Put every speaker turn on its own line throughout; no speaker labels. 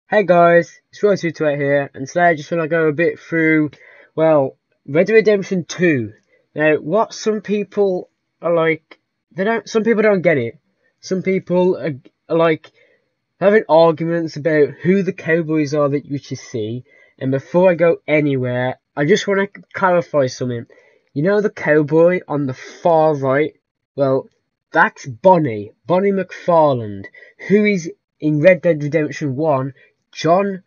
Hey guys, it's Rockstar here, and today I just want to go a bit through, well, Red Dead Redemption 2. Now, what some people are like, some people don't get it. Some people are like having arguments about who the cowboys are that you should see. And before I go anywhere, I just want to clarify something. You know the cowboy on the far right? Well, that's Bonnie McFarland, who is in Red Dead Redemption 1 John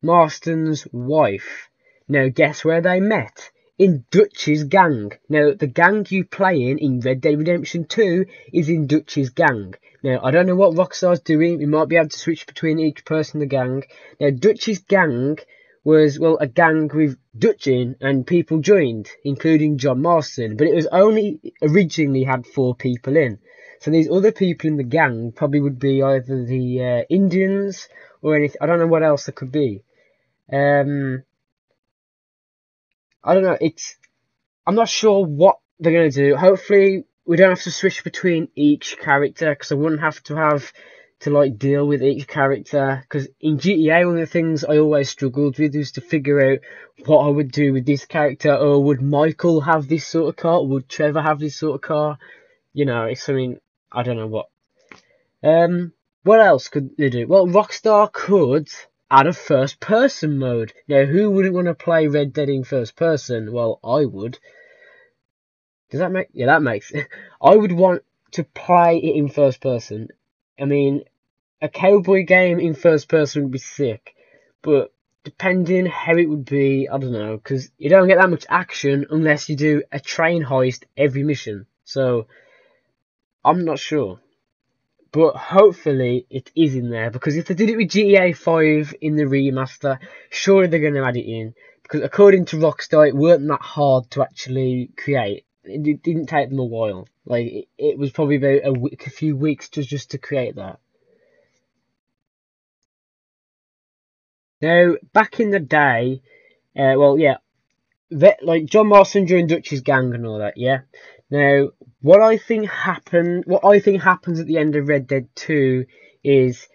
Marston's wife. Now, guess where they met? In Dutch's gang. Now, the gang you play in Red Dead Redemption 2 is in Dutch's gang. Now, I don't know what Rockstar's doing. We might be able to switch between each person in the gang. Now, Dutch's gang was, well, a gang with Dutch in, and people joined, including John Marston. But it was only originally had 4 people in. So these other people in the gang probably would be either the Indians or anything. I don't know what else it could be. Um, I don't know. I'm not sure what they're gonna do. Hopefully, we don't have to switch between each character because I wouldn't have to like deal with each character. Because in GTA, one of the things I always struggled with was to figure out what I would do with this character. Or would Michael have this sort of car? Would Trevor have this sort of car? You know, it's something I don't know what. What else could they do? Well, Rockstar could add a first person mode. Now, who wouldn't want to play Red Dead in first person? Well, I would. Does that make? Yeah, that makes. I would want to play it in first person. I mean, a cowboy game in first person would be sick, but depending how it would be, I don't know, because you don't get that much action unless you do a train heist every mission. So, I'm not sure. But hopefully it is in there, because if they did it with GTA 5 in the remaster, surely they're going to add it in. Because according to Rockstar, it weren't that hard to actually create. It didn't take them a while. Like it was probably about a few weeks just to create that. Now, back in the day, well, yeah, like John Marston joined Dutch's gang and all that, yeah. Now, what I think happens at the end of Red Dead 2 is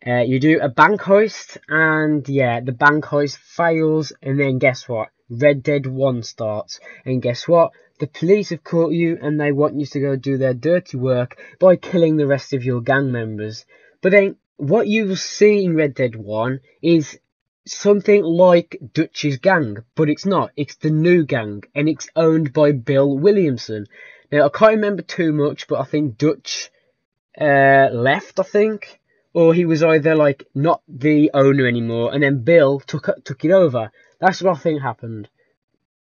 you do a bank heist, and yeah, the bank heist fails, and then guess what? Red Dead 1 starts, and guess what? The police have caught you, and they want you to go do their dirty work by killing the rest of your gang members. But then, what you will see in Red Dead 1 is something like Dutch's gang, but it's not. It's the new gang, and it's owned by Bill Williamson. Now, I can't remember too much, but I think Dutch left, I think, or he was either like not the owner anymore, and then Bill took it over. That's what I think happened,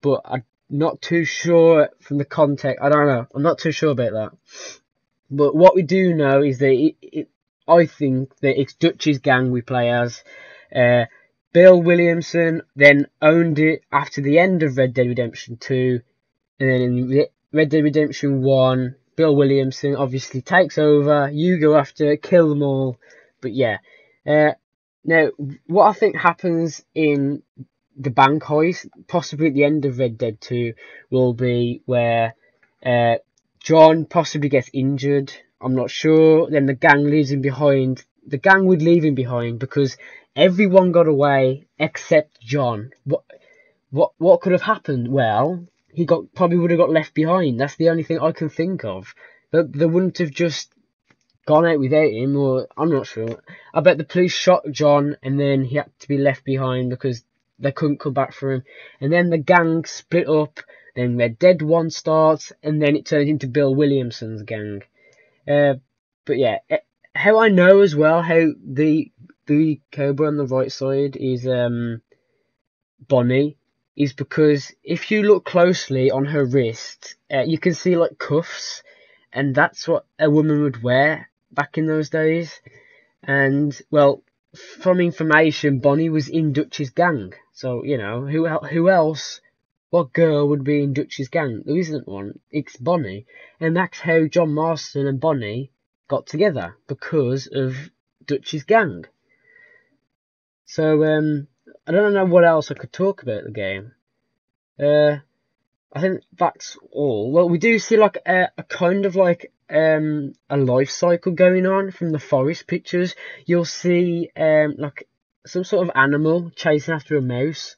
but I'm not too sure from the context. I don't know. I'm not too sure about that. But what we do know is that I think that it's Dutch's gang we play as. Uh, Bill Williamson then owned it after the end of Red Dead Redemption 2, and then in Red Dead Redemption 1, Bill Williamson obviously takes over. You go after it, kill them all. But yeah. Now, what I think happens in the bank heist, possibly at the end of Red Dead 2, will be where John possibly gets injured. I'm not sure. Then the gang leaves him behind. The gang would leave him behind because everyone got away except John. What could have happened? Well, he probably would have got left behind. That's the only thing I can think of. They wouldn't have just gone out without him, or I'm not sure. I bet the police shot John, and then he had to be left behind because they couldn't come back for him. And then the gang split up. Then Red Dead 1 starts, and then it turns into Bill Williamson's gang. But yeah, how I know as well how the cobra on the right side is Bonnie is because if you look closely on her wrist, you can see like cuffs, and that's what a woman would wear back in those days. And well, from information, Bonnie was in Dutch's gang, so you know who else? What girl would be in Dutch's gang? There isn't one. It's Bonnie, and that's how John Marston and Bonnie got together because of Dutch's gang. So I don't know what else I could talk about the game. I think that's all. Well, we do see like a kind of like a life cycle going on from the forest pictures. You'll see like some sort of animal chasing after a mouse.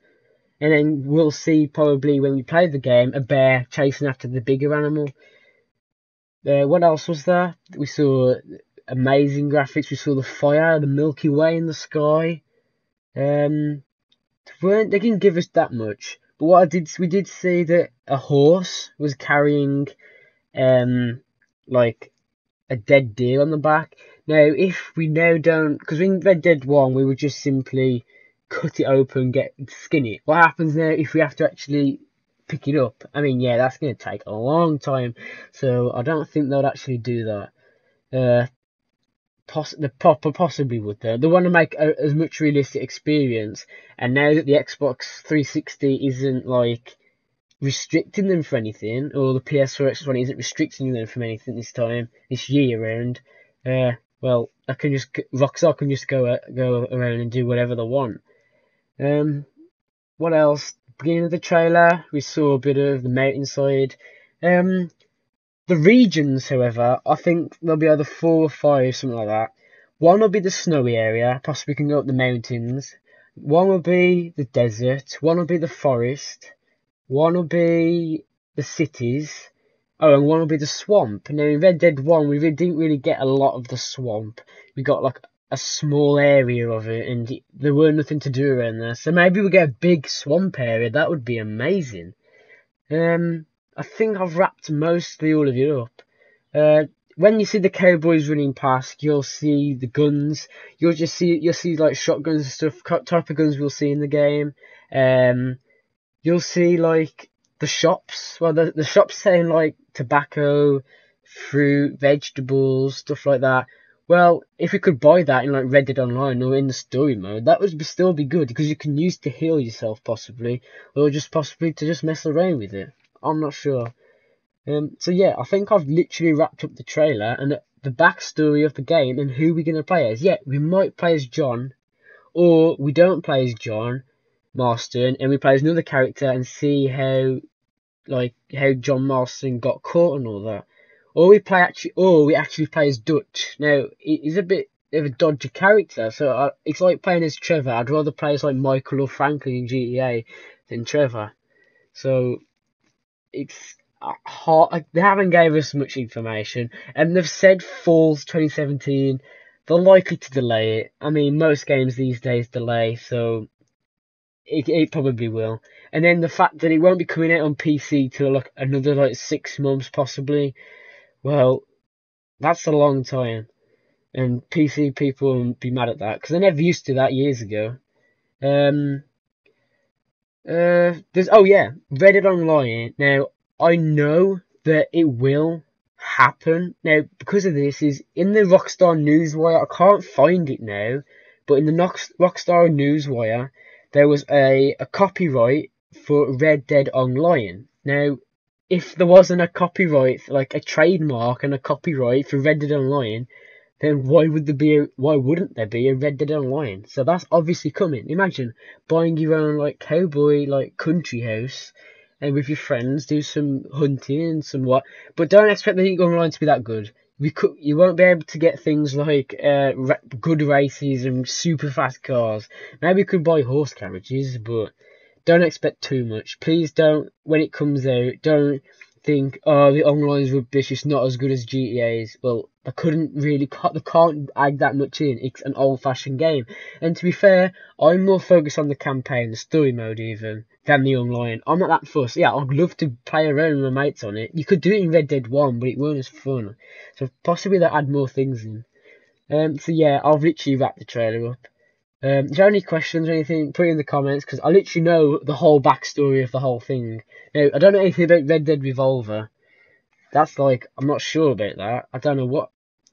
And then we'll see probably when we play the game a bear chasing after the bigger animal. What else was there? We saw amazing graphics. We saw the fire, the Milky Way in the sky. They didn't give us that much, but we did see that a horse was carrying like a dead deer on the back. Now, if we now don't, because in Red Dead 1 we would just simply cut it open, skin it. What happens now if we have to actually pick it up? I mean, yeah, that's going to take a long time, so I don't think they'll actually do that. Possibly would though. They want to make as much realistic experience, and now that the Xbox 360 isn't like restricting them for anything, or the PS4 X1 isn't restricting them from anything this year round, well, Rockstar can just go around and do whatever they want. What else? Beginning of the trailer, we saw a bit of the mountainside. The regions, however, I think there'll be either 4 or 5, something like that. One will be the snowy area, possibly can go up the mountains. One will be the desert. One will be the forest. One will be the cities. Oh, and one will be the swamp. Now, in Red Dead 1, we didn't really get a lot of the swamp. We got like a small area of it, and there were nothing to do around there. So maybe we get a big swamp area. That would be amazing. I think I've wrapped mostly all of it up. When you see the cowboys running past, you'll see the guns. You'll see like shotguns and stuff, type of guns we'll see in the game. You'll see like the shops. Well, the shops selling like tobacco, fruit, vegetables, stuff like that. Well, if we could buy that in like Red Dead Online or in the story mode, that would still be good because you can use to heal yourself possibly, or just possibly to just mess around with it. I'm not sure. So yeah, I think I've literally wrapped up the trailer and the backstory of the game and who we're going to play as. Yeah, we might play as John, or we don't play as John Marston and we play as another character and see how John Marston got caught and all that. Or we actually play as Dutch. Now, he's a bit of a dodgy character, so it's like playing as Trevor. I'd rather play as like Michael or Franklin in GTA than Trevor. So it's hard. They haven't gave us much information, and they've said fall 2017. They're likely to delay it. I mean, most games these days delay, so it probably will. And then the fact that it won't be coming out on PC till like another like 6 months possibly. Well, that's a long time, and PC people will be mad at that because they never used to that years ago. Red Dead Online. Now, I know that it will happen. Now, because of this, is in the Rockstar Newswire. I can't find it now, but in the Rockstar Newswire, there was a copyright for Red Dead Online. Now, if there wasn't a copyright, like a trademark and a copyright for Red Dead Online, then why wouldn't there be a Red Dead Online? So that's obviously coming. Imagine buying your own like cowboy like country house and with your friends do some hunting and some what, but don't expect the online to be that good. You won't be able to get things like good races and super fast cars. Maybe you could buy horse carriages, but don't expect too much. Please don't, when it comes out, don't think, oh, the online's rubbish, it's not as good as GTA's. Well, they can't add that much in. It's an old-fashioned game. And to be fair, I'm more focused on the campaign, the story mode even, than the online. I'm not that fussed. Yeah, I'd love to play around with my mates on it. You could do it in Red Dead 1, but it weren't as fun. So possibly they'll add more things in. So yeah, I've literally wrapped the trailer up. Is there any questions or anything? Put it in the comments, because I literally know the whole backstory of the whole thing. Now, I don't know anything about Red Dead Revolver. That's like, I'm not sure about that. I don't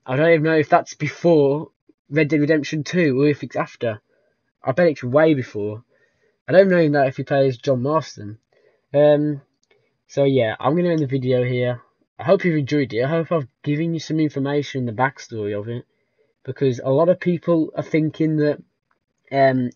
even know if that's before Red Dead Redemption 2 or if it's after. I bet it's way before. I don't know even if he plays John Marston. So yeah, I'm going to end the video here. I hope you've enjoyed it. I hope I've given you some information on the backstory of it. Because a lot of people are thinking that the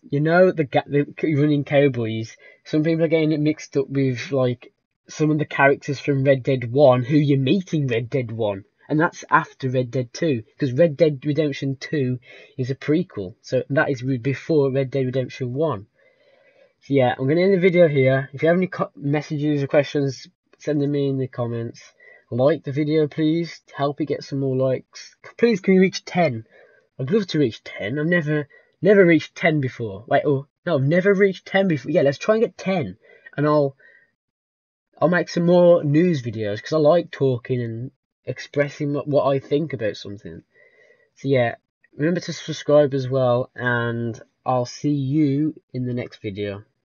running cowboys, some people are getting it mixed up with like some of the characters from Red Dead 1 who you meet in Red Dead 1. and that's after Red Dead 2, because Red Dead Redemption 2 is a prequel, so that is before Red Dead Redemption 1. So yeah, I'm going to end the video here. If you have any messages or questions, send them in the comments. Like the video, please, to help it get some more likes. Please, can we reach 10? I'd love to reach 10. I've never reached 10 before. Wait, oh no, I've never reached 10 before. Yeah, let's try and get 10, and I'll make some more news videos, because I like talking and expressing what I think about something. So yeah, remember to subscribe as well, and I'll see you in the next video.